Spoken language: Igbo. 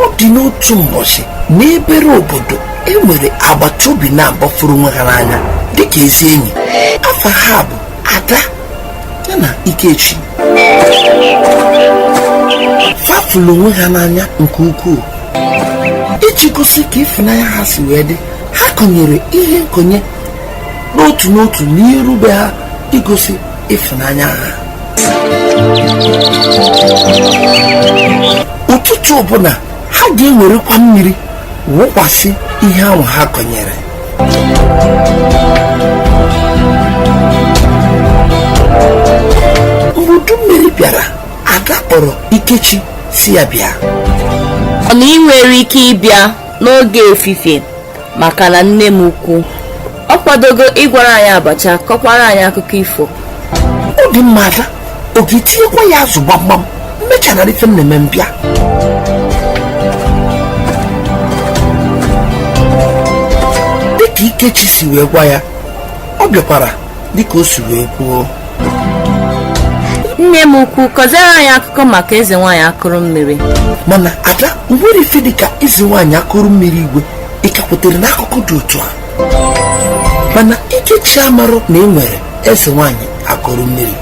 Ọ dị n'otu mbọchị n'ebere obodo enwere agbata obi na-agbafuru onwe ha n'anya dịka ezi enyi. Afa ha bụ Ada ya na Ikechi. Fafụlụ onwe ha n'anya nke ukwuu. Iji gosi ka ịfụnanya ha si wee dị, ha konyere ihe nkonye n'otu n'otu n'iru be ha igosi ịfụnanya ha. Ụtụtụ ọbụla ha ga-ewerekwa mmiri wụkwasị ihe ahụ ha konyere. Mgbe udu mmiri bịara, Ada kpọrọ Ikechi si ya bịa. Ọ na ị nwere ike ịbịa n'oge efifie maka na nne m ukwu ọ kwadogo ịgwara anyị abacha kọkwara anyị akụkọ ifo. Ọ dị mma Ada, ọ ga-etinyekwa ya azụ gbamgbam mmechara ife nneme mbịa. Dịka Ikechi si wee gwa ya, ọ bịakwara dịka o si wee kwuo. Nne m ukwu kọziere anyị akụkọ maka eze nwaanyị akụrụ mmiri. Mana Ada, nwere ife dịka eze nwaanyị akụrụ mmiri igwe ịkakwetere n'akụkọ dị otu a. Mana Ikechi amarụ na enwere eze nwaanyị akụrụ mmiri.